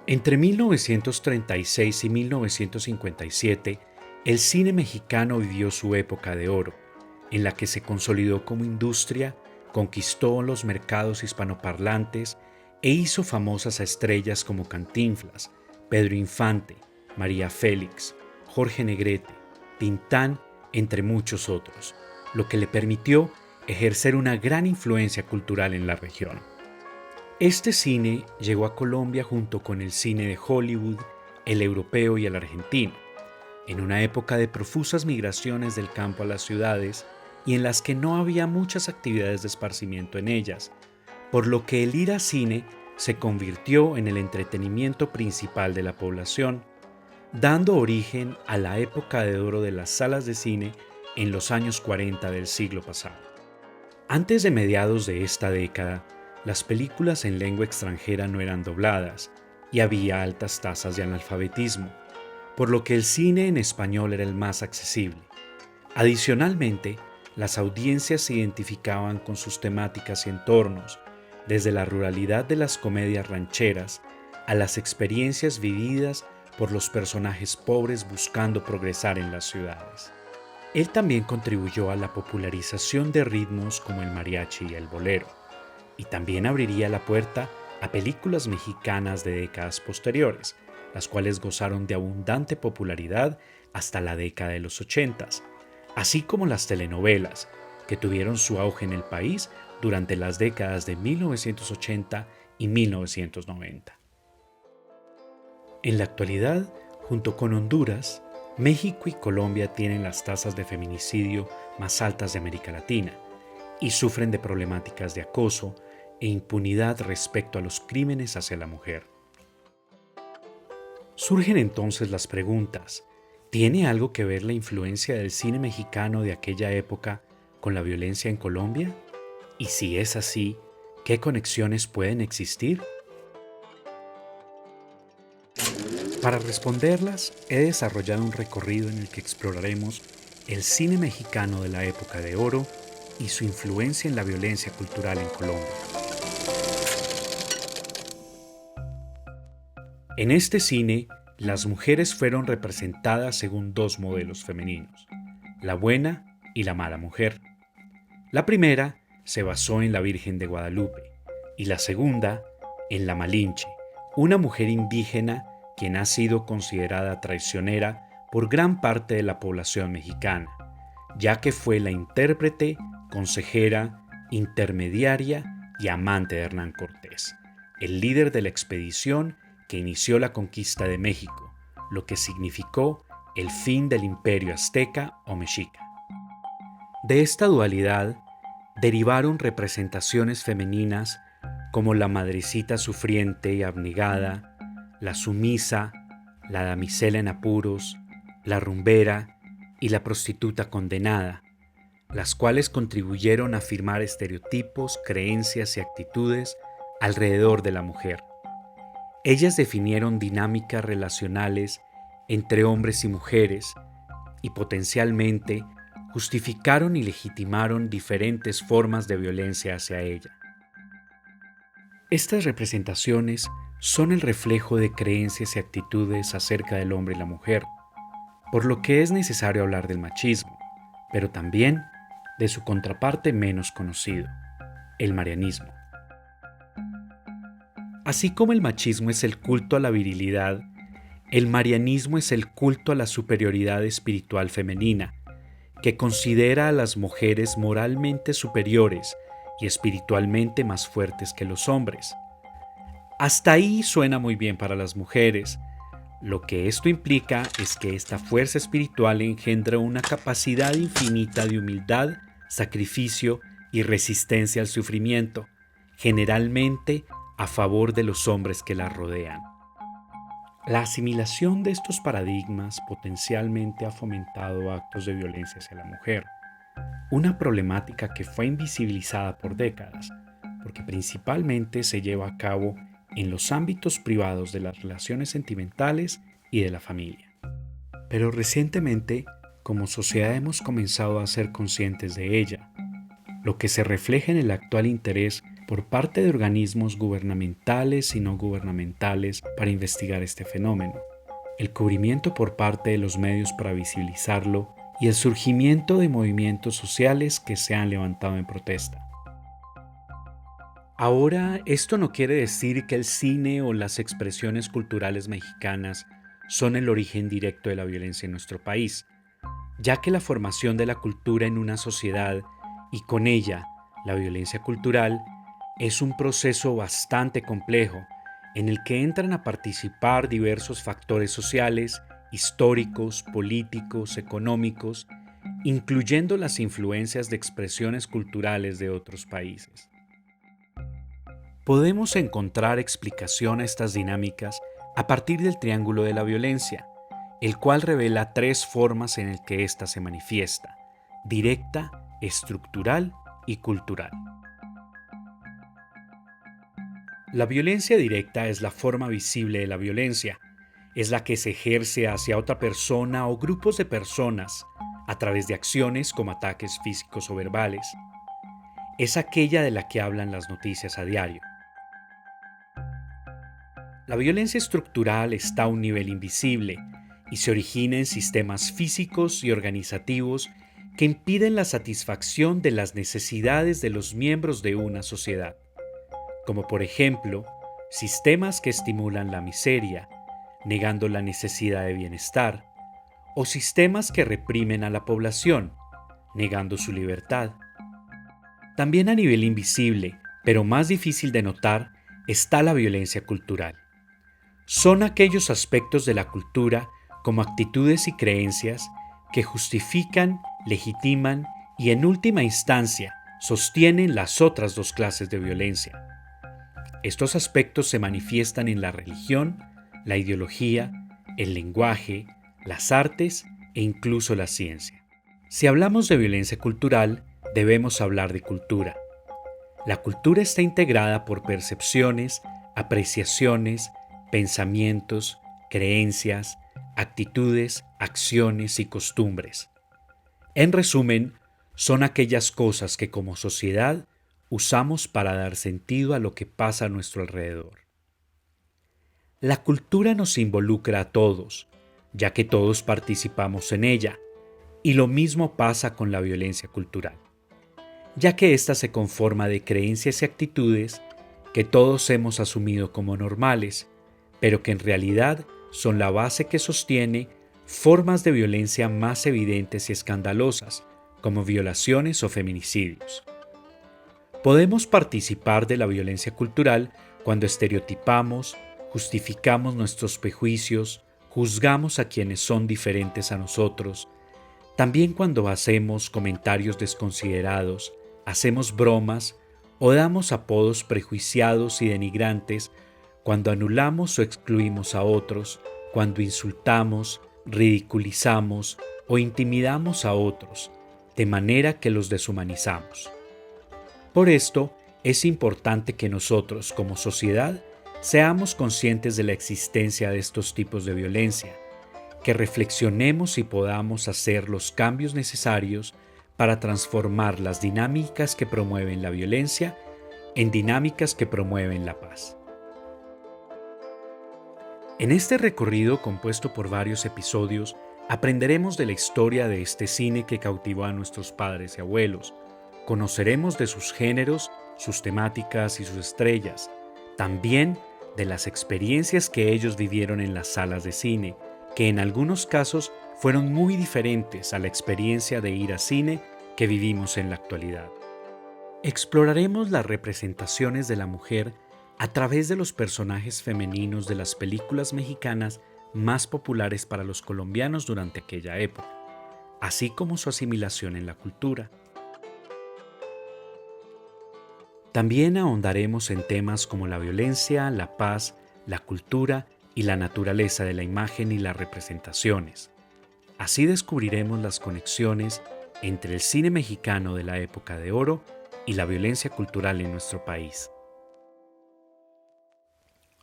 Entre 1936 y 1957, el cine mexicano vivió su época de oro, en la que se consolidó como industria, conquistó los mercados hispanoparlantes e hizo famosas a estrellas como Cantinflas, Pedro Infante, María Félix, Jorge Negrete, Tintán, entre muchos otros, lo que le permitió ejercer una gran influencia cultural en la región. Este cine llegó a Colombia junto con el cine de Hollywood, el europeo y el argentino, en una época de profusas migraciones del campo a las ciudades y en las que no había muchas actividades de esparcimiento en ellas, por lo que el ir a cine se convirtió en el entretenimiento principal de la población, dando origen a la época de oro de las salas de cine en los años 40 del siglo pasado. Antes de mediados de esta década, las películas en lengua extranjera no eran dobladas y había altas tasas de analfabetismo, por lo que el cine en español era el más accesible. Adicionalmente, las audiencias se identificaban con sus temáticas y entornos, desde la ruralidad de las comedias rancheras a las experiencias vividas por los personajes pobres buscando progresar en las ciudades. Él también contribuyó a la popularización de ritmos como el mariachi y el bolero, y también abriría la puerta a películas mexicanas de décadas posteriores, las cuales gozaron de abundante popularidad hasta la década de los 80, así como las telenovelas, que tuvieron su auge en el país durante las décadas de 1980 y 1990. En la actualidad, junto con Honduras, México y Colombia tienen las tasas de feminicidio más altas de América Latina y sufren de problemáticas de acoso e impunidad respecto a los crímenes hacia la mujer. Surgen entonces las preguntas: ¿tiene algo que ver la influencia del cine mexicano de aquella época con la violencia en Colombia? Y si es así, ¿qué conexiones pueden existir? Para responderlas, he desarrollado un recorrido en el que exploraremos el cine mexicano de la época de oro y su influencia en la violencia cultural en Colombia. En este cine, las mujeres fueron representadas según dos modelos femeninos, la buena y la mala mujer. La primera se basó en la Virgen de Guadalupe y la segunda en la Malinche, una mujer indígena quien ha sido considerada traicionera por gran parte de la población mexicana, ya que fue la intérprete, consejera, intermediaria y amante de Hernán Cortés, el líder de la expedición que inició la conquista de México, lo que significó el fin del imperio azteca o mexica. De esta dualidad derivaron representaciones femeninas como la madrecita sufriente y abnegada, la sumisa, la damisela en apuros, la rumbera y la prostituta condenada, las cuales contribuyeron a afirmar estereotipos, creencias y actitudes alrededor de la mujer. Ellas definieron dinámicas relacionales entre hombres y mujeres y potencialmente justificaron y legitimaron diferentes formas de violencia hacia ella. Estas representaciones son el reflejo de creencias y actitudes acerca del hombre y la mujer, por lo que es necesario hablar del machismo, pero también de su contraparte menos conocido, el marianismo. Así como el machismo es el culto a la virilidad, el marianismo es el culto a la superioridad espiritual femenina, que considera a las mujeres moralmente superiores y espiritualmente más fuertes que los hombres. Hasta ahí suena muy bien para las mujeres. Lo que esto implica es que esta fuerza espiritual engendra una capacidad infinita de humildad, sacrificio y resistencia al sufrimiento, generalmente a favor de los hombres que la rodean. La asimilación de estos paradigmas potencialmente ha fomentado actos de violencia hacia la mujer, una problemática que fue invisibilizada por décadas, porque principalmente se lleva a cabo en los ámbitos privados de las relaciones sentimentales y de la familia. Pero recientemente, como sociedad hemos comenzado a ser conscientes de ella, lo que se refleja en el actual interés por parte de organismos gubernamentales y no gubernamentales para investigar este fenómeno, el cubrimiento por parte de los medios para visibilizarlo y el surgimiento de movimientos sociales que se han levantado en protesta. Ahora, esto no quiere decir que el cine o las expresiones culturales mexicanas son el origen directo de la violencia en nuestro país, ya que la formación de la cultura en una sociedad y con ella la violencia cultural es un proceso bastante complejo en el que entran a participar diversos factores sociales, históricos, políticos, económicos, incluyendo las influencias de expresiones culturales de otros países. Podemos encontrar explicación a estas dinámicas a partir del triángulo de la violencia, el cual revela tres formas en las que ésta se manifiesta: directa, estructural y cultural. La violencia directa es la forma visible de la violencia. Es la que se ejerce hacia otra persona o grupos de personas a través de acciones como ataques físicos o verbales. Es aquella de la que hablan las noticias a diario. La violencia estructural está a un nivel invisible y se origina en sistemas físicos y organizativos que impiden la satisfacción de las necesidades de los miembros de una sociedad, como por ejemplo, sistemas que estimulan la miseria, negando la necesidad de bienestar, o sistemas que reprimen a la población, negando su libertad. También a nivel invisible, pero más difícil de notar, está la violencia cultural. Son aquellos aspectos de la cultura como actitudes y creencias que justifican, legitiman y en última instancia sostienen las otras dos clases de violencia. Estos aspectos se manifiestan en la religión, la ideología, el lenguaje, las artes e incluso la ciencia. Si hablamos de violencia cultural, debemos hablar de cultura. La cultura está integrada por percepciones, apreciaciones, pensamientos, creencias, actitudes, acciones y costumbres. En resumen, son aquellas cosas que como sociedad usamos para dar sentido a lo que pasa a nuestro alrededor. La cultura nos involucra a todos, ya que todos participamos en ella, y lo mismo pasa con la violencia cultural, ya que ésta se conforma de creencias y actitudes que todos hemos asumido como normales, pero que en realidad son la base que sostiene formas de violencia más evidentes y escandalosas, como violaciones o feminicidios. Podemos participar de la violencia cultural cuando estereotipamos, justificamos nuestros prejuicios, juzgamos a quienes son diferentes a nosotros, también cuando hacemos comentarios desconsiderados, hacemos bromas o damos apodos prejuiciados y denigrantes, cuando anulamos o excluimos a otros, cuando insultamos, ridiculizamos o intimidamos a otros, de manera que los deshumanizamos. Por esto, es importante que nosotros, como sociedad, seamos conscientes de la existencia de estos tipos de violencia, que reflexionemos y podamos hacer los cambios necesarios para transformar las dinámicas que promueven la violencia en dinámicas que promueven la paz. En este recorrido compuesto por varios episodios, aprenderemos de la historia de este cine que cautivó a nuestros padres y abuelos. Conoceremos de sus géneros, sus temáticas y sus estrellas. También de las experiencias que ellos vivieron en las salas de cine, que en algunos casos fueron muy diferentes a la experiencia de ir a cine que vivimos en la actualidad. Exploraremos las representaciones de la mujer a través de los personajes femeninos de las películas mexicanas más populares para los colombianos durante aquella época, así como su asimilación en la cultura. También ahondaremos en temas como la violencia, la paz, la cultura y la naturaleza de la imagen y las representaciones. Así descubriremos las conexiones entre el cine mexicano de la época de oro y la violencia cultural en nuestro país.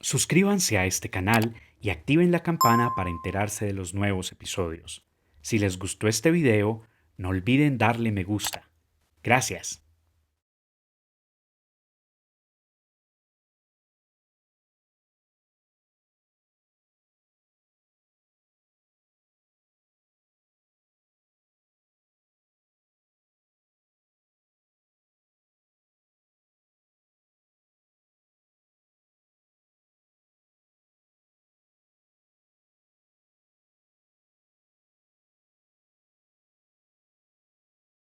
Suscríbanse a este canal y activen la campana para enterarse de los nuevos episodios. Si les gustó este video, no olviden darle me gusta. Gracias.